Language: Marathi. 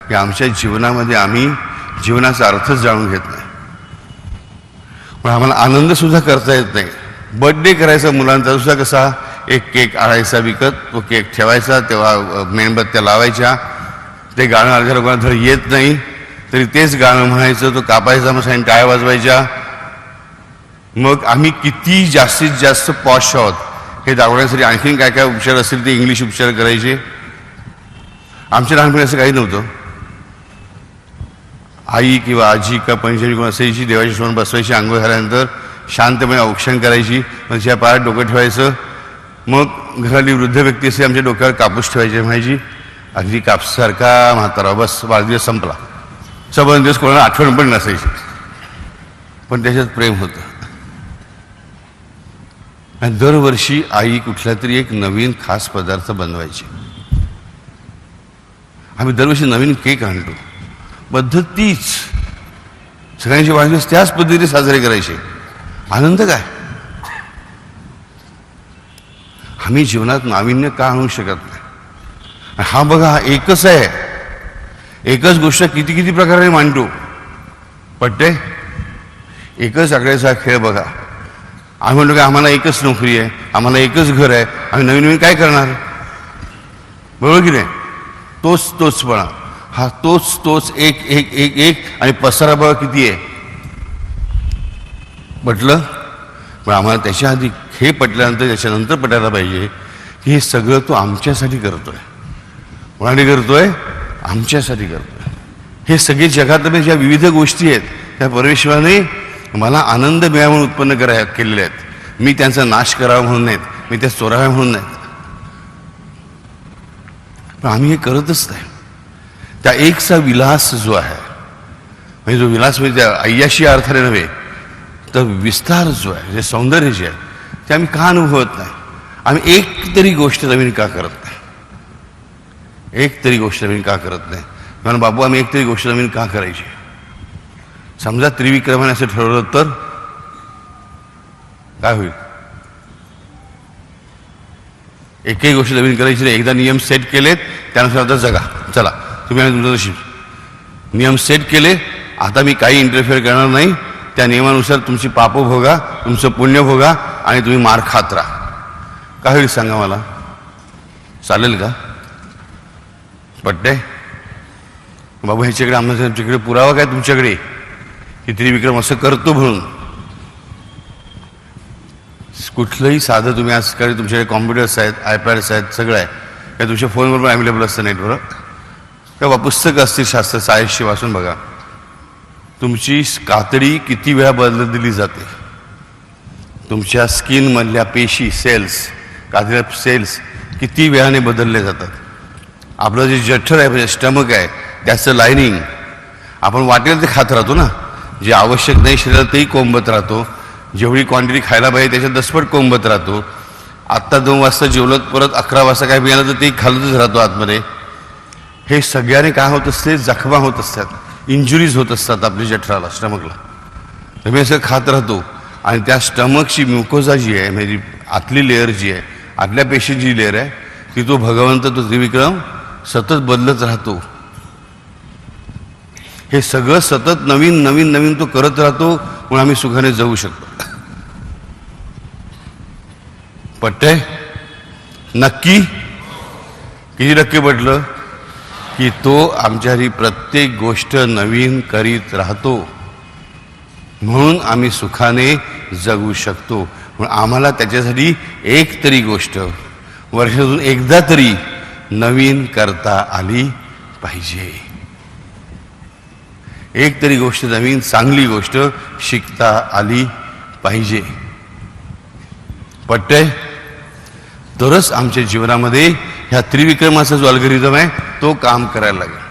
की आमच्या जीवनामध्ये आम्ही जीवनाचा अर्थच जाणून घेत नाही. पण आम्हाला आनंदसुद्धा करता येत नाही. बर्थडे करायचा मुलांचा सुद्धा कसा, एक केक आणायचा विकत, तो केक ठेवायचा, तेव्हा मेणबत्त्या लावायच्या, ते गाणं अर्ध्या लोकांना धड येत नाही तरी तेच गाणं म्हणायचं, तो कापायचा, मग साईन टाळ्या वाजवायच्या. मग आम्ही किती जास्तीत जास्त पॉश आहोत हे दाखवण्यासाठी आणखीन काय काय उपचार असतील ते इंग्लिश उपचार करायचे. आमच्या लहानपणी असं काही नव्हतं. आई किंवा आजी किंवा पंचमी कोण असायची, देवाच्या समोर बसवायची, आंघोळ झाल्यानंतर शांतपणे औक्षण करायची, मग तिच्या पायात डोकं ठेवायचं. मग घरातली वृद्ध व्यक्ती असे आमच्या डोक्यावर कापूस ठेवायचे, म्हणायची अगदी कापसासारखा म्हातारा, बस वाढदिवस संपला. सबंध दिवस कोणाला आठवण पण नसायची, पण त्याच्यात प्रेम होतं. आणि दरवर्षी आई कुठला तरी एक नवीन खास पदार्थ बनवायची. आम्ही दरवर्षी नवीन केक आणतो, पद्धत तीच, सगळ्यांचे वाढदिवस त्याच पद्धतीने साजरे करायचे. आनंद काय? आम्ही जीवनात नाविन्य का आणू शकत नाही? हा बघा, हा एकच आहे, एकच गोष्ट किती किती प्रकारे मांडतो. पटते? एकच आकड्याचा खेळ बघा. आम्ही म्हणतो की आम्हाला एकच नोकरी आहे, आम्हाला एकच घर आहे, आम्ही नवीन नवीन काय करणार? बरोबर की नाही? तोच तोचपणा, हा तोच तोच, एक एक एक एक, आणि पसारा बघा किती आहे. पटलं? पण आम्हाला त्याच्या आधी हे पटल्यानंतर त्याच्यानंतर पटायला पाहिजे की हे सगळं तो आमच्यासाठी करतोय. कोणासाठी करतोय? आमच्यासाठी करतोय. हे सगळे जगातल्या ज्या विविध गोष्टी आहेत त्या परमेश्वराने मला आनंद मिळावा म्हणून उत्पन्न केलेल्या आहेत. मी त्यांचा नाश करावा म्हणून नाहीत, मी त्या चोराव्या म्हणून नाहीत. पण आम्ही हे करतच नाही. त्या एकचा विलास जो आहे, म्हणजे जो विलास म्हणजे त्या अय्याशी अर्थाने नव्हे, तर विस्तार जो आहे, जे सौंदर्य जे आहे, ते आम्ही का अनुभवत नाही? आम्ही एक तरी गोष्ट नवीन का करत नाही? एक तरी गोष्ट नवीन का करत नाही? म्हणून बाबू, आम्ही एक तरी गोष्ट नवीन का करायची? समजा त्रिविक्रमाने असं ठरवलं तर काय होईल? एकही गोष्ट नवीन करायची नाही. एकदा नियम सेट केलेत, त्यानुसार आता जगा. चला, तुम्ही आणि तुमचं नशीब. नियम सेट केले, आता मी काही इंटरफेअर करणार नाही. त्या नियमानुसार तुमची पापं भोगा, तुमचं पुण्य भोगा, आणि तुम्ही मार खात राहा. काय होईल सांगा मला? चालेल का? पटतंय? बाबू, ह्याच्याकडे आमच्याकडे पुरावा काय तुमच्याकडे की त्रिविक्रम असं करतो म्हणून? कुठलंही साधं तुम्ही आजकाल तुमच्याकडे कॉम्प्युटर्स आहेत, आयपॅड्स आहेत, सगळं आहे. काय तुमच्या फोनवर पण अवेलेबल असतं नेटवर. किंवा पुस्तकं असतील शास्त्र सायन्सची, वाचून बघा. तुमची कातडी किती वेळा बदलत दिली जाते. तुमच्या स्किनमधल्या पेशी, सेल्स, कातड्या सेल्स किती वेळाने बदलले जातात. आपलं जे जठर आहे, म्हणजे स्टमक आहे, त्याचं लायनिंग आपण वाटेल ते खात राहतो ना. जे आवश्यक नाही शरीरात तेही कोंबत राहतो. जेवढी क्वांटिटी खायला पाहिजे त्याच्यात दसपट कोंबत राहतो. आत्ता 2 वाजता जेवलं, परत 11 वाजता काय मिळालं तर तेही खालतच राहतो आतमध्ये. हे सगळ्याने काय होत असते? जखमा होत असतात, इंजुरीज होत असतात आपल्या जठराला, स्टमकला. तर मी असं खात राहतो, आणि त्या स्टमकची म्युकोजा जी आहे, म्हणजे आतली लेअर जी आहे, आतल्या पेशीची जी लेअर आहे, ती तो भगवंत, तो त्रिविक्रम सतत बदलत राहतो. हे सगळं सतत नवीन नवीन नवीन तो करत राहतो, म्हणून आम्ही सुखाने जगू शकतो. पटतंय? नक्की? किती टक्के पटलं? की तो आमच्यासाठी प्रत्येक गोष्ट नवीन करीत राहतो, म्हणून आम्ही सुखाने जगू शकतो. म्हणून आम्हाला त्याच्यासाठी एक तरी गोष्ट वर्षातून एकदा तरी नवीन करता आली पाहिजे. एक तरी गोष्ट नवीन, चांगली गोष्ट शिकता आली पाहिजे. पटतंय? तरच आमच्या जीवनामध्ये ह्या त्रिविक्रमाचा जो अल्गोरिदम आहे तो काम करायला लागेल.